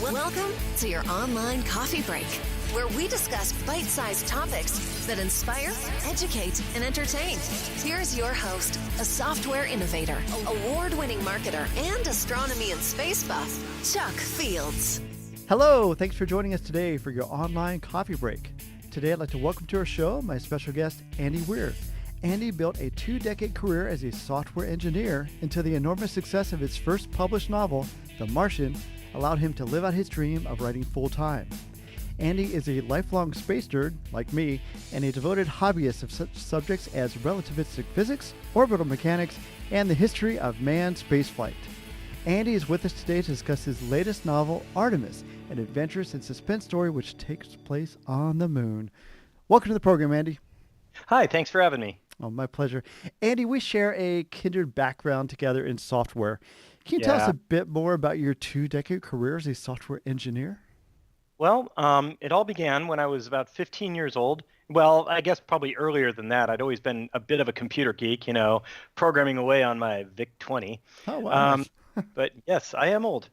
Welcome to your online coffee break, where we discuss bite-sized topics that inspire, educate, and entertain. Here's your host, a software innovator, award-winning marketer, and astronomy and space buff, Chuck Fields. Hello, thanks for joining us today for your online coffee break. Today I'd like to welcome to our show my special guest, Andy Weir. Andy built a 2-decade career as a software engineer until the enormous success of his first published novel, The Martian, allowed him to live out his dream of writing full-time. Andy is a lifelong space nerd, like me, and a devoted hobbyist of such subjects as relativistic physics, orbital mechanics, and the history of manned spaceflight. Andy is with us today to discuss his latest novel, Artemis, an adventurous and suspense story which takes place on the moon. Welcome to the program, Andy. Hi, thanks for having me. Oh, my pleasure. Andy, we share a kindred background together in software. Can you tell us a bit more about your 2-decade career as a software engineer? Well, it all began when I was about 15 years old. Well, I guess probably earlier than that. I'd always been a bit of a computer geek, programming away on my VIC-20. Oh, wow. But yes, I am old.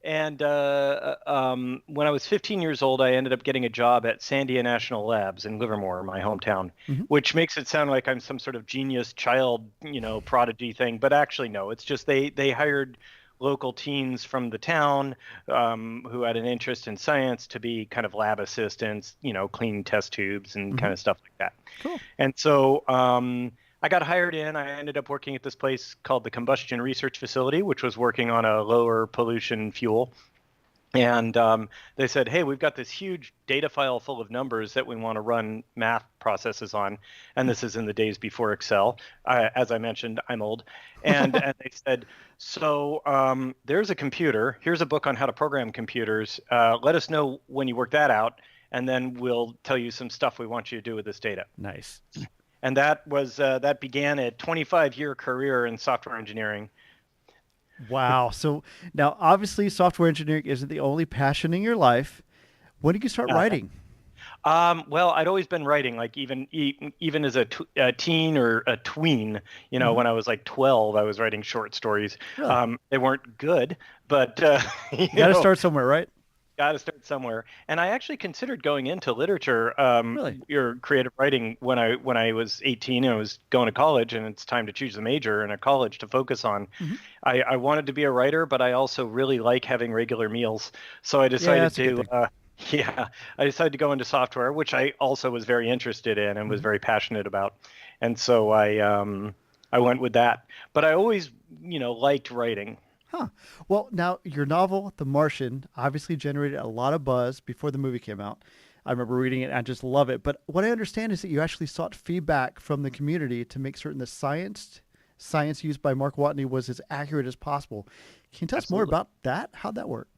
And when I was 15 years old, I ended up getting a job at Sandia National Labs in Livermore, my hometown, which makes it sound like I'm some sort of genius child, prodigy thing. But actually, no, it's just they hired local teens from the town who had an interest in science to be kind of lab assistants, clean test tubes and kind of stuff like that. Cool. And so I got hired in. I ended up working at this place called the Combustion Research Facility, which was working on a lower pollution fuel. And they said, hey, we've got this huge data file full of numbers that we want to run math processes on. And this is in the days before Excel. As I mentioned, I'm old. And they said, so there's a computer. Here's a book on how to program computers. Let us know when you work that out. And then we'll tell you some stuff we want you to do with this data. Nice. And that began a 25-year career in software engineering. Wow. So now, obviously, software engineering isn't the only passion in your life. When did you start writing? Well, I'd always been writing, like even as a teen or a tween. When I was like 12, I was writing short stories. Really? They weren't good, but You got to start somewhere, right? Got to start somewhere. And I actually considered going into literature, Really? or creative writing when I was 18 and I was going to college, and it's time to choose a major and a college to focus on. I wanted to be a writer, but I also really like having regular meals. So I decided I decided to go into software, which I also was very interested in and was very passionate about. And so I went with that. But I always, liked writing. Huh. Well, now your novel, The Martian, obviously generated a lot of buzz before the movie came out. I remember reading it and I just love it. But what I understand is that you actually sought feedback from the community to make certain the science used by Mark Watney was as accurate as possible. Can you tell us more about that? How'd that work?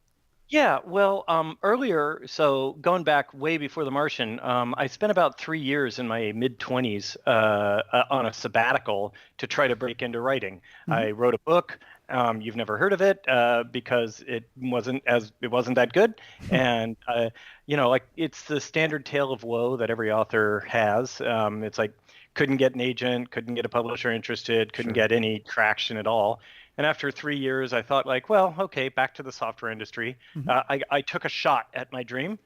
Yeah, well, earlier, so going back way before The Martian, I spent about 3 years in my mid-20s on a sabbatical to try to break into writing. I wrote a book. You've never heard of it because it wasn't that good, and like it's the standard tale of woe that every author has. It's like couldn't get an agent, couldn't get a publisher interested, couldn't get any traction at all. And after 3 years, I thought like, well, okay, back to the software industry. I took a shot at my dream.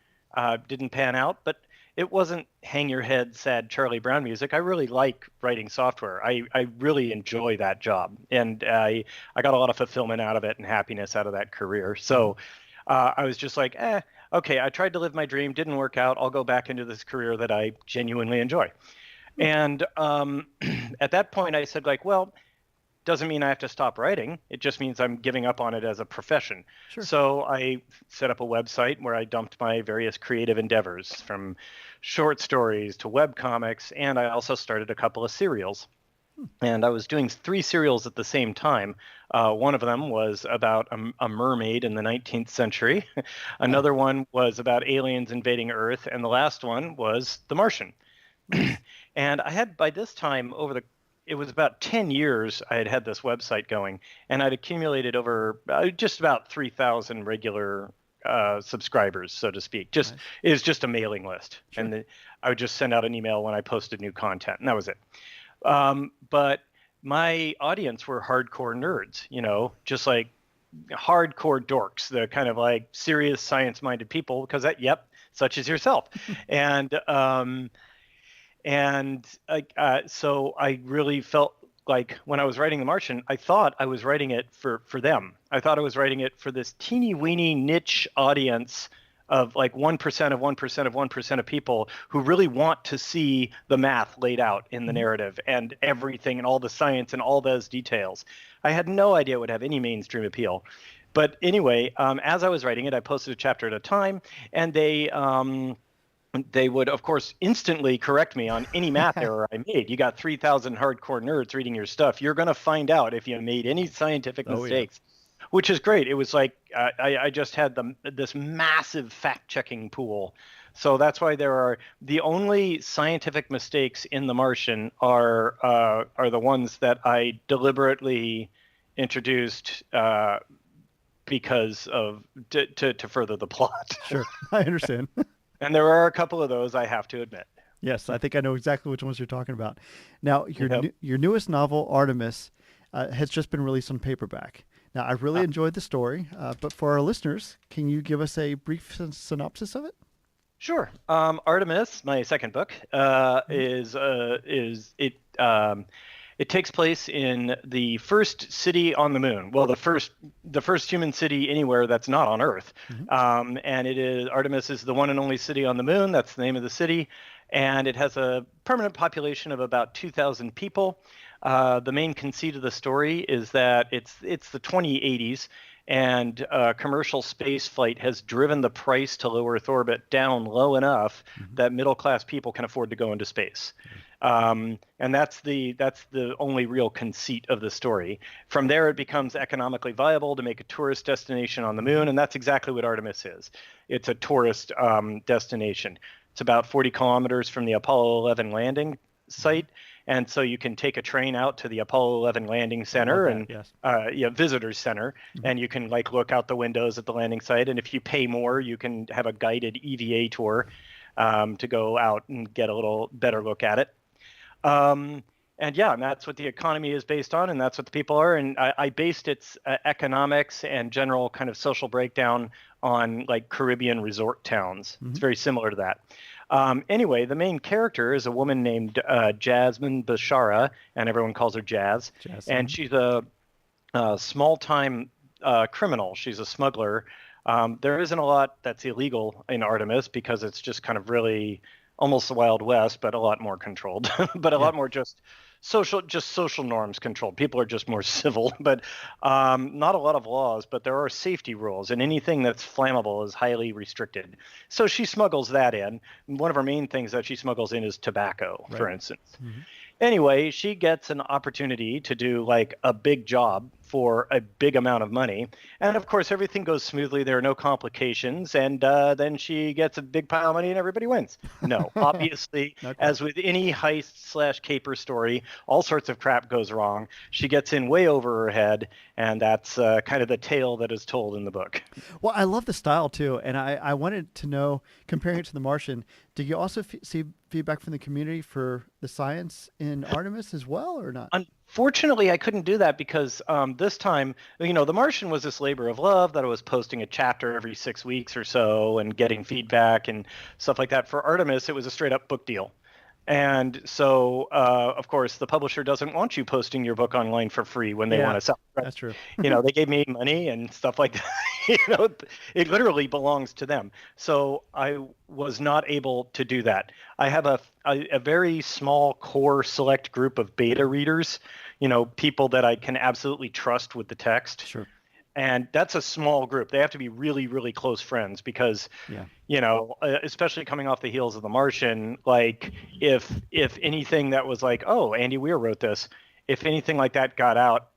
Didn't pan out, but it wasn't hang your head, sad Charlie Brown music. I really like writing software. I really enjoy that job. And I got a lot of fulfillment out of it and happiness out of that career. So I was just like, okay, I tried to live my dream, didn't work out. I'll go back into this career that I genuinely enjoy. And at that point, I said like, well, doesn't mean I have to stop writing. It just means I'm giving up on it as a profession. Sure. So I set up a website where I dumped my various creative endeavors, from short stories to web comics, and I also started a couple of serials. And I was doing 3 serials at the same time. One of them was about a mermaid in the 19th century. Another one was about aliens invading Earth. And the last one was The Martian. And I had, by this time, it was about 10 years I had this website going, and I'd accumulated over just about 3,000 regular subscribers, so to speak. It was just a mailing list. Sure. And I would just send out an email when I posted new content, and that was it. But my audience were hardcore nerds, just like hardcore dorks, the kind of like serious science-minded people, because such as yourself. and so I really felt like when I was writing The Martian, I thought I was writing it for them. I thought I was writing it for this teeny weeny niche audience of like 1% of 1% of 1% of people who really want to see the math laid out in the narrative and everything and all the science and all those details. I had no idea it would have any mainstream appeal. But anyway, as I was writing it, I posted a chapter at a time, and they would, of course, instantly correct me on any math error I made. You got 3,000 hardcore nerds reading your stuff. You're going to find out if you made any scientific mistakes, which is great. It was like I just had this massive fact-checking pool. So that's why the only scientific mistakes in The Martian are the ones that I deliberately introduced because of to further the plot. Sure, I understand. And there are a couple of those, I have to admit. Yes, I think I know exactly which ones you're talking about. Now, your newest novel, Artemis, has just been released on paperback. Now, I really enjoyed the story, but for our listeners, can you give us a brief synopsis of it? Sure. Artemis, my second book, it takes place in the first city on the moon. Well, the first human city anywhere that's not on Earth. And Artemis is the one and only city on the moon. That's the name of the city. And it has a permanent population of about 2,000 people. The main conceit of the story is that it's the 2080s, and commercial space flight has driven the price to low Earth orbit down low enough that middle-class people can afford to go into space. And that's the only real conceit of the story. From there, it becomes economically viable to make a tourist destination on the moon, and that's exactly what Artemis is. It's a tourist destination. It's about 40 kilometers from the Apollo 11 landing site, and so you can take a train out to the Apollo 11 landing center visitors center, and you can like look out the windows at the landing site, and if you pay more, you can have a guided EVA tour to go out and get a little better look at it. And that's what the economy is based on, and that's what the people are. And I based its economics and general kind of social breakdown on like Caribbean resort towns. It's very similar to that. Anyway, the main character is a woman named Jasmine Bashara, and everyone calls her Jazz. And she's a small-time criminal. She's a smuggler. There isn't a lot that's illegal in Artemis because it's just kind of really almost the Wild West, but a lot more controlled, but a lot more just social norms controlled. People are just more civil, but not a lot of laws, but there are safety rules, and anything that's flammable is highly restricted. So she smuggles that in. One of her main things that she smuggles in is tobacco, for instance. Anyway, she gets an opportunity to do like a big job for a big amount of money. And of course, everything goes smoothly. There are no complications. And then she gets a big pile of money and everybody wins. No, obviously, as with any heist/caper story, all sorts of crap goes wrong. She gets in way over her head. And that's kind of the tale that is told in the book. Well, I love the style too. And I wanted to know, comparing it to The Martian, did you also see feedback from the community for the science in Artemis as well, or not? Unfortunately, I couldn't do that because this time, The Martian was this labor of love that I was posting a chapter every 6 weeks or so and getting feedback and stuff like that. For Artemis, it was a straight up book deal. And so, of course, the publisher doesn't want you posting your book online for free when they want to sell it. That's true. They gave me money and stuff like that. It literally belongs to them. So I was not able to do that. I have a very small core select group of beta readers, people that I can absolutely trust with the text. Sure. And that's a small group. They have to be really, really close friends because, especially coming off the heels of The Martian, like if anything that was like, oh, Andy Weir wrote this, if anything like that got out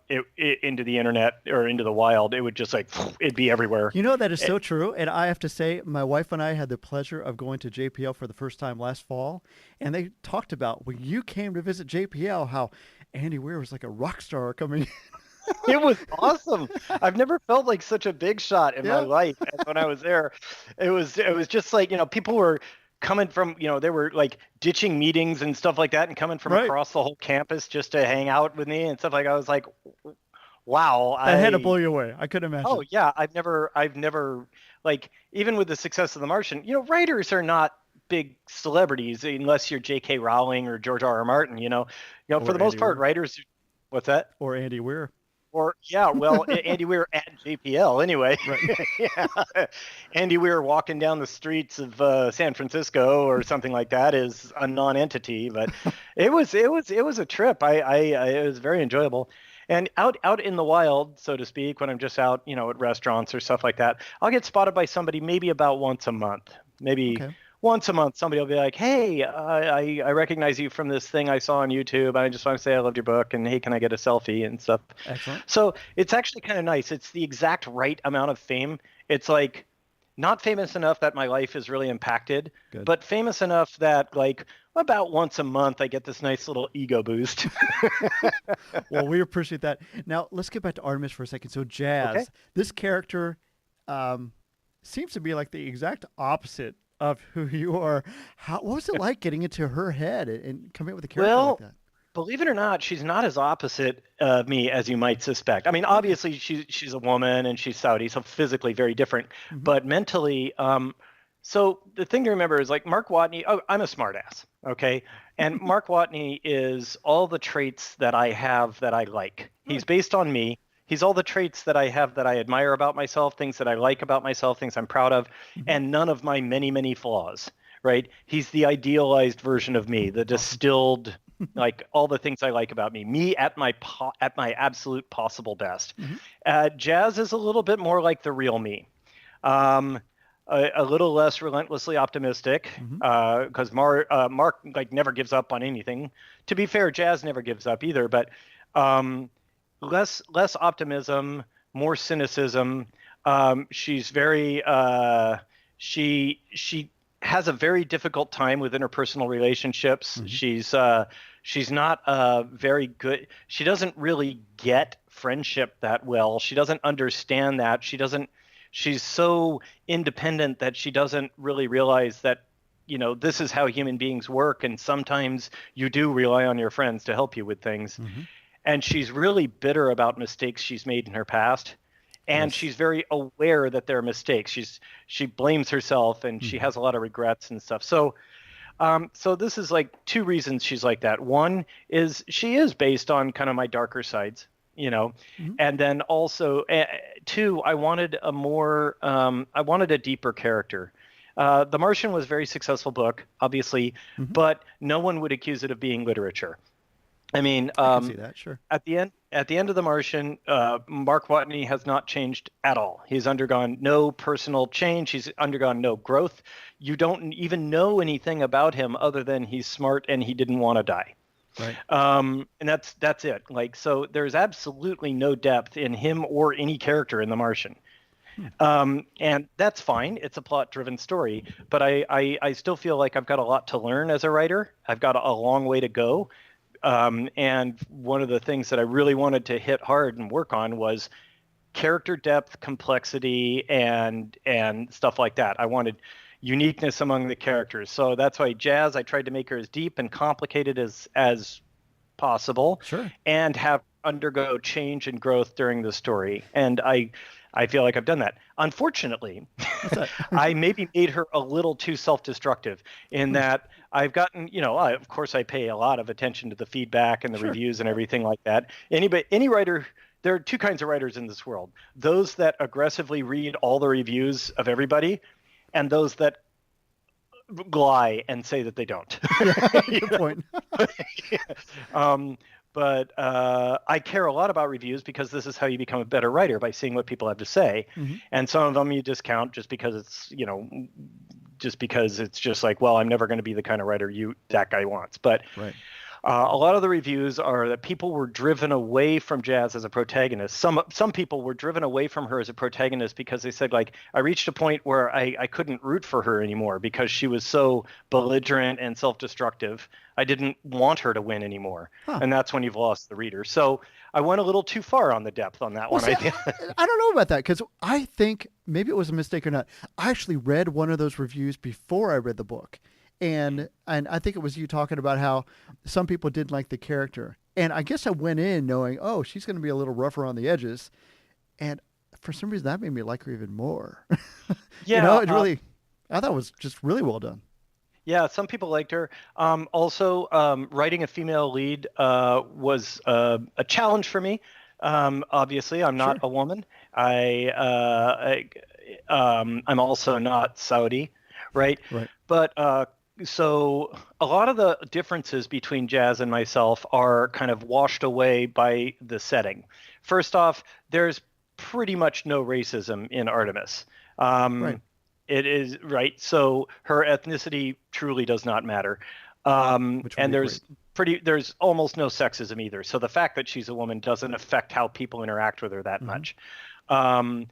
into the internet or into the wild, it would just like, it'd be everywhere. That is so true. And I have to say, my wife and I had the pleasure of going to JPL for the first time last fall. And they talked about when you came to visit JPL, how Andy Weir was like a rock star coming in. It was awesome. I've never felt like such a big shot in my life as when I was there. It was just like, people were coming from, they were like ditching meetings and stuff like that and coming from across the whole campus just to hang out with me and stuff like I was like, wow, That had to blow you away. I couldn't imagine. oh yeah, I've never like even with the success of The Martian, writers are not big celebrities unless you're J.K. Rowling or George R. R. Martin. For Or the most Andy part, Weir. writers. What's that? Or Andy Weir. Or yeah, well, Andy Weir at JPL anyway. Right. Yeah, Andy Weir walking down the streets of San Francisco or something like that is a non-entity, but it was a trip. It was very enjoyable. And out in the wild, so to speak, when I'm just out, at restaurants or stuff like that, I'll get spotted by somebody maybe about once a month, maybe Okay. once a month. Somebody will be like, "Hey, I recognize you from this thing I saw on YouTube, and I just want to say I loved your book, and hey, can I get a selfie and stuff?" Excellent. So it's actually kind of nice. It's the exact right amount of fame. It's like not famous enough that my life is really impacted, Good. but famous enough that like about once a month I get this nice little ego boost. Well, we appreciate that. Now, let's get back to Artemis for a second. So, Jazz, Okay. this character seems to be like the exact opposite of who you are. What was it like getting into her head and coming up with a character like Well, that? believe it or not, she's not as opposite of me as you might suspect. I mean, obviously she's a woman and she's Saudi, so physically very different, Mm-hmm. but mentally, so the thing to remember is like Mark Watney. Oh, I'm a smartass, okay, and Mark Watney is all the traits that I have that I like. He's based on me. He's all the traits that I have that I admire about myself, things that I like about myself, things I'm proud of, and none of my many, many flaws, right? He's the idealized version of me, the distilled, like all the things I like about me at my absolute possible best. Jazz is a little bit more like the real me. A little less relentlessly optimistic because Mark like never gives up on anything. To be fair, Jazz never gives up either, but less optimism, more cynicism. She's very she has a very difficult time with interpersonal relationships. She's not very good. She doesn't really get friendship that well. She doesn't understand that. She's so independent that she doesn't really realize that this is how human beings work, and sometimes you do rely on your friends to help you with things. And she's really bitter about mistakes she's made in her past, and she's very aware that they're mistakes. She blames herself, and she has a lot of regrets and stuff. So this is like two reasons she's like that. One is she is based on kind of my darker sides, and then also two, I wanted a deeper character. The Martian was a very successful book, obviously, but no one would accuse it of being literature. I mean, I can see that, sure. at the end of The Martian, Mark Watney has not changed at all. He's undergone no personal change. He's undergone no growth. You don't even know anything about him other than he's smart and he didn't want to die. Right. And that's it. Like, so there's absolutely no depth in him or any character in The Martian. And that's fine. It's a plot-driven story, but I still feel like I've got a lot to learn as a writer. I've got a long way to go. And one of the things that I really wanted to hit hard and work on was character depth, complexity, and stuff like that. I wanted uniqueness among the characters. So that's why Jazz, I tried to make her as deep and complicated as possible. Sure. And have undergo change and growth during the story. And I feel like I've done that. Unfortunately, I maybe made her a little too self-destructive in that I've gotten, of course I pay a lot of attention to the feedback and the reviews and everything like that. Any writer, there are two kinds of writers in this world. Those that aggressively read all the reviews of everybody, and those that lie and say that they don't. Good point. But I care a lot about reviews because this is how you become a better writer, by seeing what people have to say. And some of them you discount just because it's, just like, well, I'm never going to be the kind of writer that guy wants. But a lot of the reviews are that people were driven away from Jazz as a protagonist. Some people were driven away from her as a protagonist because they said, like, I reached a point where I couldn't root for her anymore because she was so belligerent and self-destructive. I didn't want her to win anymore. And that's when you've lost the reader. So I went a little too far on the depth on that one. See, I don't know about that, because I think maybe it was a mistake or not. I actually read one of those reviews before I read the book. And I think it was you talking about how some people didn't like the character. And I guess I went in knowing, oh, she's going to be a little rougher on the edges. And for some reason, that made me like her even more. Yeah, It really, I thought it was just really well done. yeah, some people liked her. Also, writing a female lead was a challenge for me. Obviously, I'm not Sure. a woman. I'm also not Saudi, right? Right. But so a lot of the differences between Jazz and myself are kind of washed away by the setting. First off, there's pretty much no racism in Artemis. Right. Um, it is right. So her ethnicity truly does not matter. Which would And be great. there's almost no sexism either. So the fact that she's a woman doesn't affect how people interact with her that Hmm. much. Um,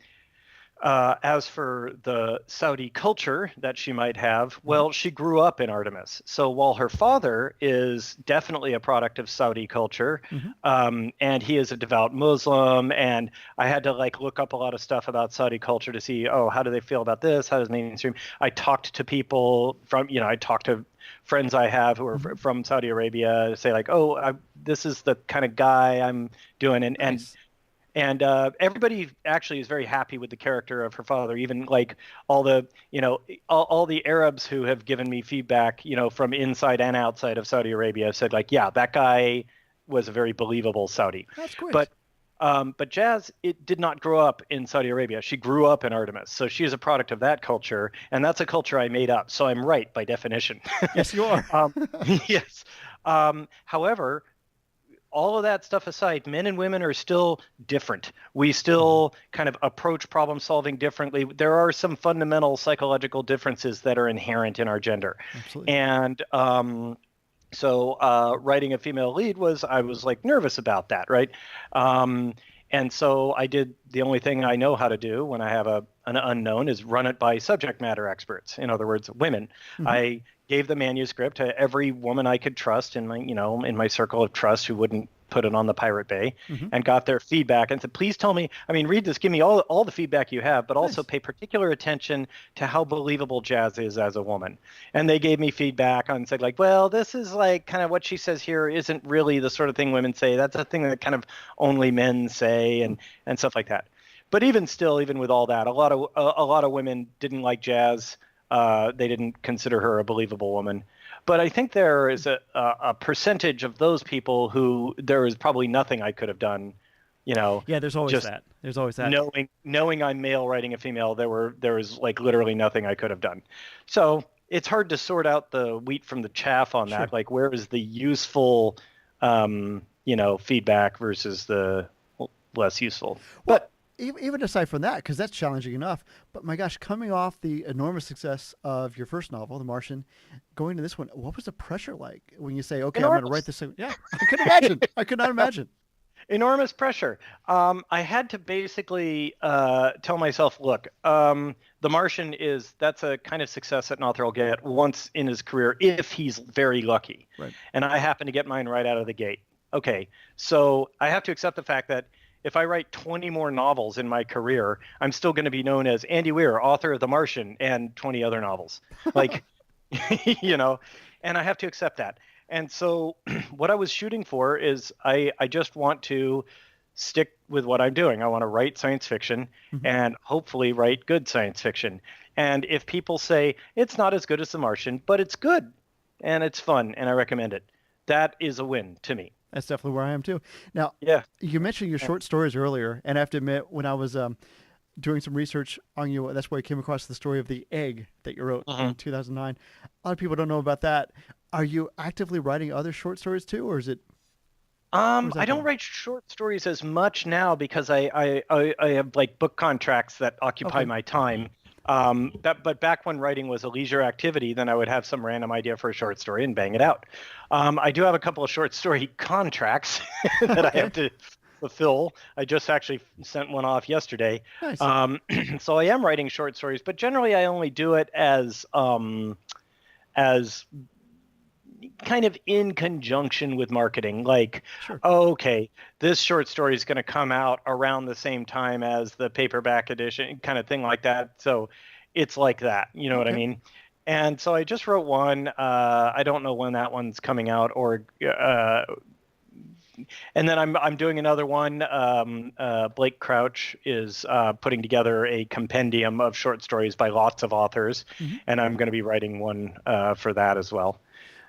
as for the Saudi culture that she might have, Hmm. well, she grew up in Artemis. So while her father is definitely a product of Saudi culture, Hmm. and he is a devout Muslim, and I had to like look up a lot of stuff about Saudi culture to see, oh, how do they feel about this? How does mainstream? I talked to people from, I talked to friends I have who are Hmm. from Saudi Arabia, say like, oh, this is the kind of guy I'm doing, Nice. and everybody actually is very happy with the character of her father. Even like all the, all the Arabs who have given me feedback, from inside and outside of Saudi Arabia said like, yeah, that guy was a very believable Saudi. That's great. But but Jazz, it did not grow up in Saudi Arabia. She grew up in Artemis, so she is a product of that culture, and that's a culture I made up. So I'm right by definition. Yes, you are. um, yes. However, all of that stuff aside, men and women are still different. We Mhm. still kind of approach problem solving differently. There are some fundamental psychological differences that are inherent in our gender. Absolutely. And so writing a female lead I was like nervous about that, right? Um, and so I did the only thing I know how to do when I have an unknown is run it by subject matter experts. In other words, women. Hmm. I gave the manuscript to every woman I could trust in my circle of trust who wouldn't put it on the Pirate Bay, Hmm. and got their feedback and said, please tell me, I mean, read this, give me all the feedback you have, but also Nice. pay particular attention to how believable Jazz is as a woman. And they gave me feedback and said like, well, this is like kind of what she says here isn't really the sort of thing women say. That's a thing that kind of only men say and stuff like that. But even still, even with all that, a lot of women didn't like Jazz. They didn't consider her a believable woman. But I think there is a percentage of those people who there is probably nothing I could have done, Yeah, there's always just that. There's always that. knowing I'm male writing a female. There was like literally nothing I could have done. So it's hard to sort out the wheat from the chaff on Sure. that. Like where is the useful, feedback versus the less useful. Well, But even aside from that, because that's challenging enough. But my gosh, coming off the enormous success of your first novel, The Martian, going to this one, what was the pressure like when you say, "Okay, I'm going to write enormous. this"? Yeah, I could imagine. I could not imagine. Enormous pressure. I had to basically tell myself, look, The Martian that's a kind of success that an author will get once in his career if he's very lucky. Right. And I happen to get mine right out of the gate. Okay, so I have to accept the fact that if I write 20 more novels in my career, I'm still going to be known as Andy Weir, author of The Martian and 20 other novels. Like, you know, and I have to accept that. And so what I was shooting for is I just want to stick with what I'm doing. I want to write science fiction Hmm. and hopefully write good science fiction. And if people say it's not as good as The Martian, but it's good and it's fun and I recommend it, that is a win to me. That's definitely where I am too. Now, Yeah. you mentioned your short stories earlier, and I have to admit, when I was doing some research on you, that's where I came across the story of the egg that you wrote Mhm. in 2009. A lot of people don't know about that. Are you actively writing other short stories too, or is it? Where's I that don't going? write short stories as much now because I have like book contracts that occupy Okay. my time. But back when writing was a leisure activity, then I would have some random idea for a short story and bang it out. I do have a couple of short story contracts that I Okay. have to fulfill. I just actually sent one off yesterday. Nice. So I am writing short stories, but generally I only do it as kind of in conjunction with marketing. Like, Sure. oh, okay, this short story is going to come out around the same time as the paperback edition, kind of thing like that. So it's like that. You know what I Okay. mean? And so I just wrote one. I don't know when that one's coming out or and then I'm doing another one. Blake Crouch is putting together a compendium of short stories by lots of authors, and I'm going to be writing one for that as well.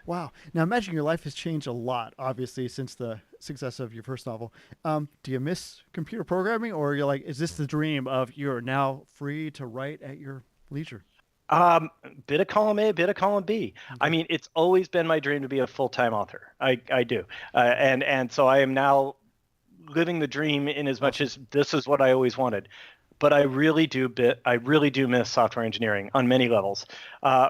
Wow. Now imagine your life has changed a lot, obviously, since the success of your first novel. Do you miss computer programming, or you're like, is this the dream of you're now free to write at your leisure? Bit of column A, bit of column B. Okay. I mean, it's always been my dream to be a full-time author. I do. And so I am now living the dream in as much as this is what I always wanted. But I really do miss software engineering on many levels.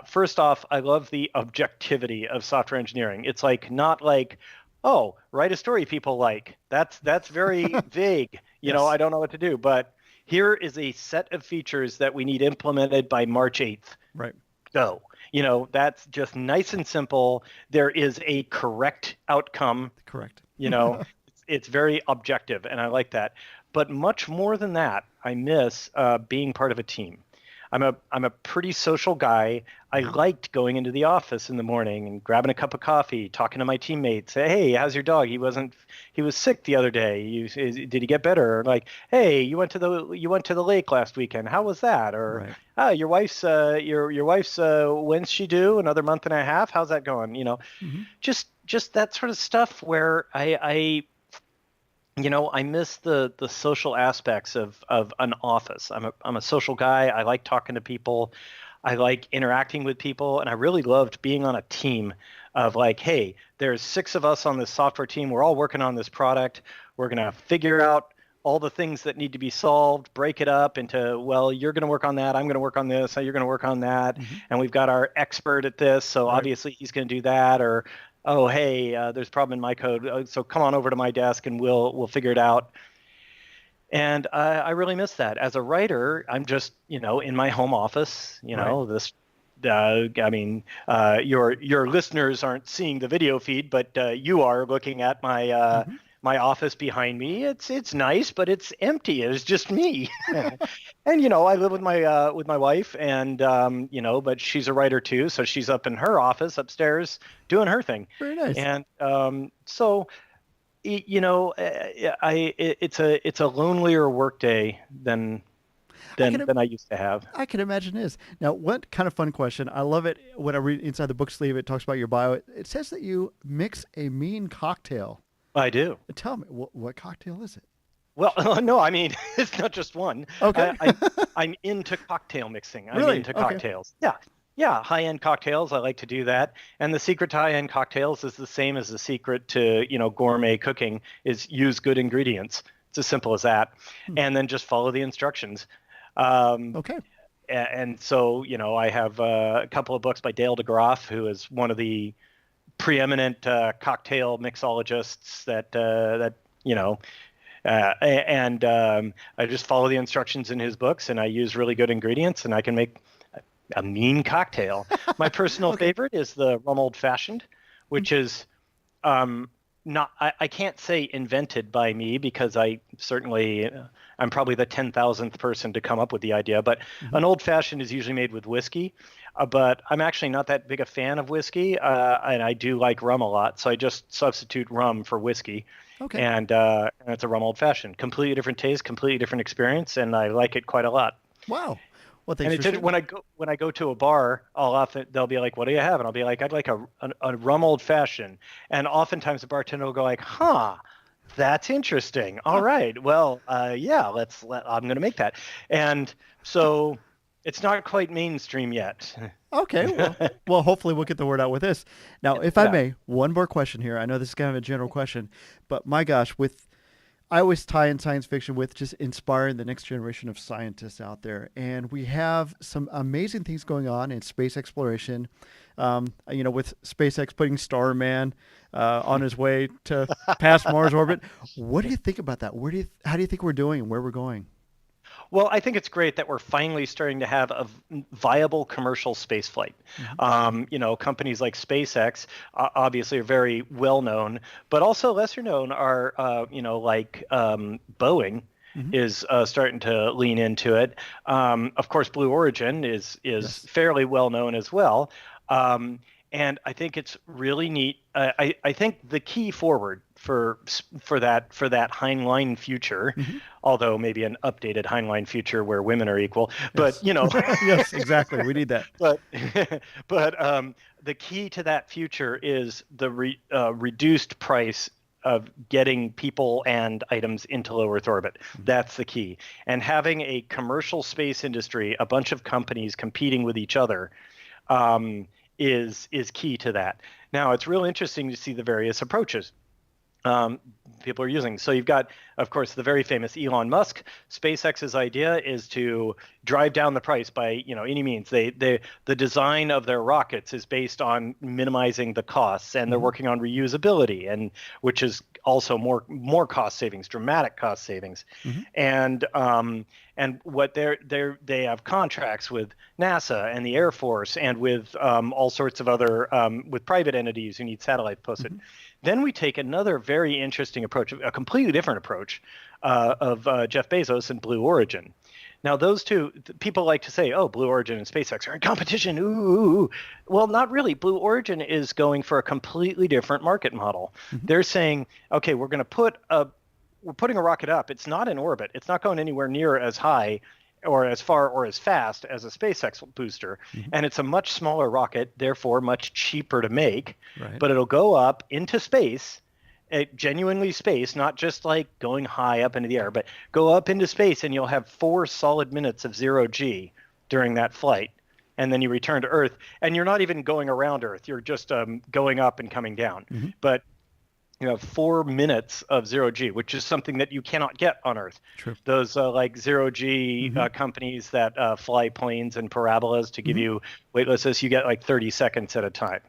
First off, I love the objectivity of software engineering. It's like not like, oh, write a story people like. That's very vague. You know, I don't know what to do. But here is a set of features that we need implemented by March 8th. Right. Go. You know, that's just nice and simple. There is a correct outcome. Correct. You know, it's very objective, and I like that. But much more than that, I miss being part of a team. I'm a pretty social guy. I liked going into the office in the morning and grabbing a cup of coffee, talking to my teammates. Hey, how's your dog? He was sick the other day. Did he get better? Or like, hey, you went to the lake last weekend. How was that? Or your wife's when's she due? Another month and a half. How's that going? You know, just that sort of stuff where I miss the social aspects of an office. I'm a social guy. I like talking to people. I like interacting with people, and I really loved being on a team of like, hey, there's 6 of us on this software team. We're all working on this product. We're going to figure out all the things that need to be solved, break it up into, well, you're going to work on that. I'm going to work on this. You're going to work on that. And we've got our expert at this. So obviously he's going to do that. Or, oh, hey, there's a problem in my code. So come on over to my desk and we'll figure it out. And I really miss that. As a writer, I'm just, in my home office, this, your listeners aren't seeing the video feed, but you are looking at my, my office behind me. It's nice, but it's empty. It's just me. And, I live with my wife and, but she's a writer too. So she's up in her office upstairs doing her thing. Very nice. And so, it's a lonelier workday than I used to have. I can imagine it is. Now, what kind of fun question. I love it when I read inside the book sleeve, it talks about your bio. It says that you mix a mean cocktail. I do. Tell me, what cocktail is it? Well, no, I mean, it's not just one. Okay. I'm into cocktail mixing. I'm Really? into cocktails. Okay. Yeah, high-end cocktails. I like to do that. And the secret to high-end cocktails is the same as the secret to, gourmet cooking is use good ingredients. It's as simple as that. And then just follow the instructions. Okay. And so, I have a couple of books by Dale DeGroff, who is one of the preeminent cocktail mixologists I just follow the instructions in his books, and I use really good ingredients, and I can make a mean cocktail. My personal favorite is the rum old fashioned, which is I can't say invented by me because I'm probably the 10,000th person to come up with the idea, but an old fashioned is usually made with whiskey, but I'm actually not that big a fan of whiskey, and I do like rum a lot, so I just substitute rum for whiskey. Okay. And it's a rum old fashioned, completely different taste, completely different experience, and I like it quite a lot. Wow. Well, thanks and when I go to a bar, they'll be like, "What do you have?" And I'll be like, "I'd like a rum old fashioned." And oftentimes the bartender will go like, "Huh, that's interesting. All right, well, yeah, I'm going to make that." And so it's not quite mainstream yet. Okay. Well, hopefully we'll get the word out with this. Now, if I may, one more question here. I know this is kind of a general question, but my gosh, I always tie in science fiction with just inspiring the next generation of scientists out there. And we have some amazing things going on in space exploration, with SpaceX putting Starman on his way to past Mars orbit. What do you think about that? How do you think we're doing and where we're going? Well, I think it's great that we're finally starting to have a viable commercial spaceflight. Companies like SpaceX obviously are very well known, but also lesser known are, Boeing is starting to lean into it. Of course, Blue Origin is fairly well known as well. And I think it's really neat. I think the key forward for that Heinlein future, although maybe an updated Heinlein future where women are equal. But yes, exactly. We need that. But the key to that future is the reduced price of getting people and items into low Earth orbit. That's the key. And having a commercial space industry, a bunch of companies competing with each other, is key to that. Now, it's real interesting to see the various approaches people are using. So you've got, of course, the very famous Elon Musk. SpaceX's idea is to drive down the price by any means. The design of their rockets is based on minimizing the costs, and they're working on reusability, and which is also more cost savings, dramatic cost savings. And what they have contracts with NASA and the Air Force and with all sorts of other with private entities who need satellites posted. Then we take another very interesting approach, a completely different approach of Jeff Bezos and Blue Origin. Now, those two, people like to say, oh, Blue Origin and SpaceX are in competition. Ooh. Well, not really. Blue Origin is going for a completely different market model. They're saying, okay, we're putting a rocket up. It's not in orbit. It's not going anywhere near as high or as far or as fast as a SpaceX booster. And it's a much smaller rocket, therefore much cheaper to make. Right. But it'll go up into space, genuinely space, not just like going high up into the air, but go up into space, and you'll have 4 solid minutes of 0G during that flight. And then you return to Earth, and you're not even going around Earth. You're just going up and coming down. But you have 4 minutes of 0G, which is something that you cannot get on Earth. True. Those like 0G companies that fly planes and parabolas to give you weightlessness, you get like 30 seconds at a time.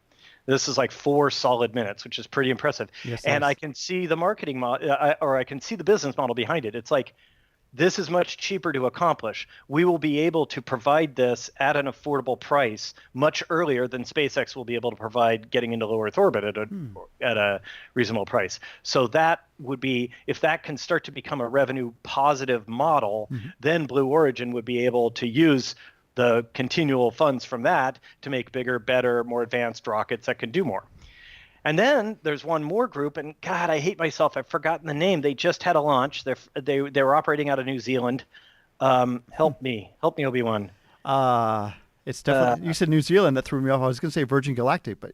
This is like 4 solid minutes, which is pretty impressive. Yes, and I can see the marketing or I can see the business model behind it. It's like, this is much cheaper to accomplish. We will be able to provide this at an affordable price much earlier than SpaceX will be able to provide getting into low Earth orbit at a reasonable price. So that would be, if that can start to become a revenue positive model, then Blue Origin would be able to use the continual funds from that to make bigger, better, more advanced rockets that can do more. And then there's one more group, and God, I hate myself. I've forgotten the name. They just had a launch. They were operating out of New Zealand. Help me, Obi-Wan. It's definitely. You said New Zealand. That threw me off. I was going to say Virgin Galactic, but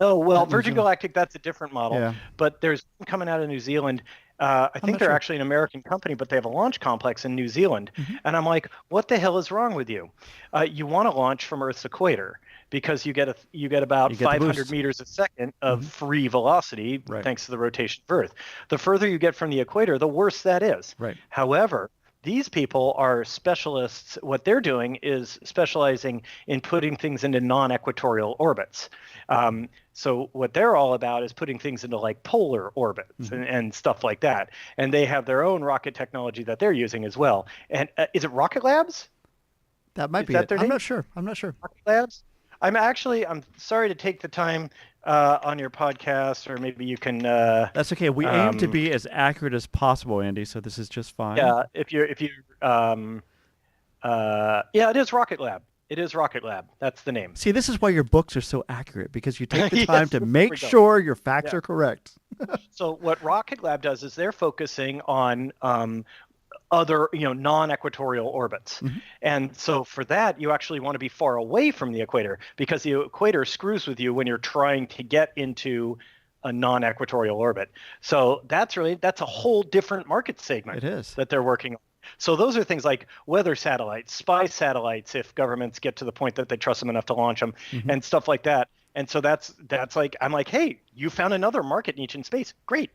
no. Well, Virgin Galactic, that's a different model. Yeah. But there's one coming out of New Zealand. I think they're actually an American company, but they have a launch complex in New Zealand. And I'm like, what the hell is wrong with you? You want to launch from Earth's equator, because you get about 500 meters a second of free velocity thanks to the rotation of Earth. The further you get from the equator, the worse that is. Right. However, these people are specialists. What they're doing is specializing in putting things into non-equatorial orbits. So what they're all about is putting things into like polar orbits and stuff like that. And they have their own rocket technology that they're using as well. And is it Rocket Labs? That might be it. I'm not sure. Rocket Labs? I'm sorry to take the time on your podcast, or maybe you can. That's okay. We aim to be as accurate as possible, Andy. So this is just fine. Yeah, it is Rocket Lab. It is Rocket Lab. That's the name. See, this is why your books are so accurate, because you take the time to make sure your facts are correct. So what Rocket Lab does is they're focusing on other, non-equatorial orbits. And so for that, you actually want to be far away from the equator, because the equator screws with you when you're trying to get into a non-equatorial orbit. So that's a whole different market segment. It is. That they're working on. So those are things like weather satellites, spy satellites, if governments get to the point that they trust them enough to launch them, and stuff like that. And so that's like, I'm like, hey, you found another market niche in space. Great.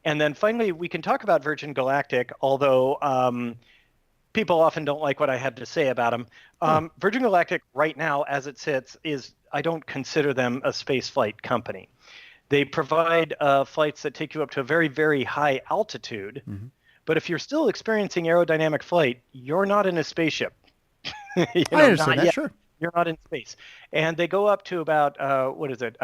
And then finally, we can talk about Virgin Galactic, although people often don't like what I had to say about them. Virgin Galactic right now, as it sits, I don't consider them a space flight company. They provide flights that take you up to a very, very high altitude. But if you're still experiencing aerodynamic flight, you're not in a spaceship. I understand that, sure. You're not in space. And they go up to about, what is it?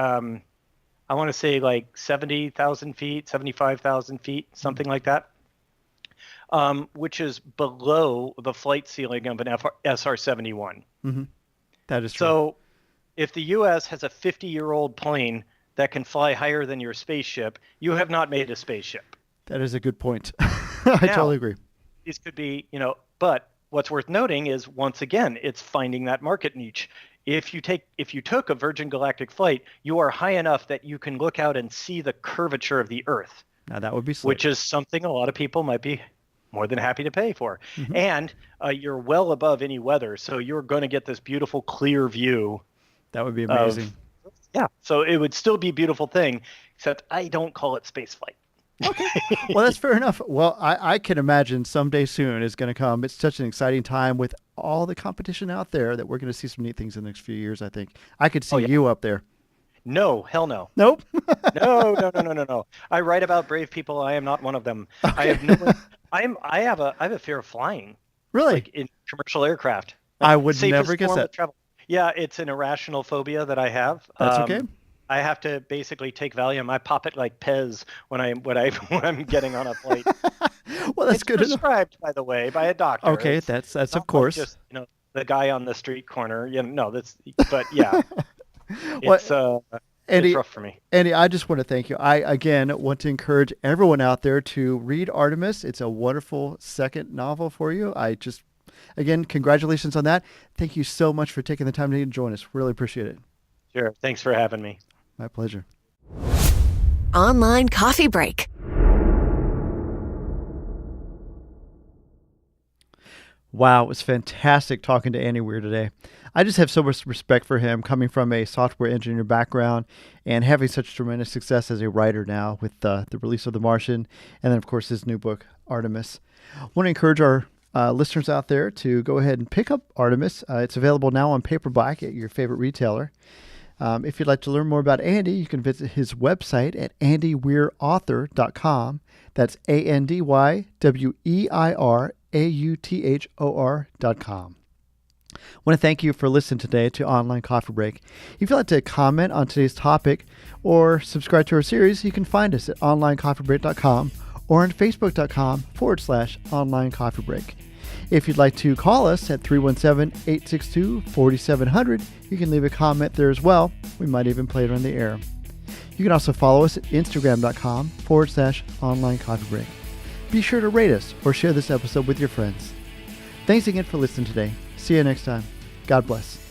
I want to say like 70,000 feet, 75,000 feet, something like that, which is below the flight ceiling of an SR-71. That is true. So if the U.S. has a 50-year-old plane that can fly higher than your spaceship, you have not made a spaceship. That is a good point. I totally agree. These could be, but what's worth noting is, once again, it's finding that market niche. If you took a Virgin Galactic flight, you are high enough that you can look out and see the curvature of the Earth. Now that would be slick. Which is something a lot of people might be more than happy to pay for. Mm-hmm. And you're well above any weather, so you're going to get this beautiful, clear view. That would be amazing. Yeah, so it would still be a beautiful thing, except I don't call it spaceflight. Okay. Well, that's fair enough. Well, I can imagine someday soon is going to come. It's such an exciting time with all the competition out there that we're going to see some neat things in the next few years, I think. I could see you up there. No, hell no. Nope. No. I write about brave people. I am not one of them. Okay. I have a fear of flying. Really? Like in commercial aircraft. I would never guess that. Yeah, it's an irrational phobia that I have. That's okay. I have to basically take Valium. I pop it like Pez when I'm getting on a flight. Well, that's good. It's prescribed, by the way, by a doctor. Okay, that's of course. Like just the guy on the street corner. But yeah, it's rough for me. Andy, I just want to thank you. I again want to encourage everyone out there to read Artemis. It's a wonderful second novel for you. Again, congratulations on that. Thank you so much for taking the time to join us. Really appreciate it. Sure. Thanks for having me. My pleasure. Online coffee break. Wow, it was fantastic talking to Andy Weir today. I just have so much respect for him, coming from a software engineer background and having such tremendous success as a writer now with the release of The Martian, and then, of course, his new book, Artemis. I want to encourage our listeners out there to go ahead and pick up Artemis. It's available now on paperback at your favorite retailer. If you'd like to learn more about Andy, you can visit his website at andyweirauthor.com. That's ANDYWEIRAUTHOR.com. I want to thank you for listening today to Online Coffee Break. If you'd like to comment on today's topic or subscribe to our series, you can find us at onlinecoffeebreak.com or on facebook.com/onlinecoffeebreak. If you'd like to call us at 317-862-4700, you can leave a comment there as well. We might even play it on the air. You can also follow us at instagram.com/onlinecoffeebreak. Be sure to rate us or share this episode with your friends. Thanks again for listening today. See you next time. God bless.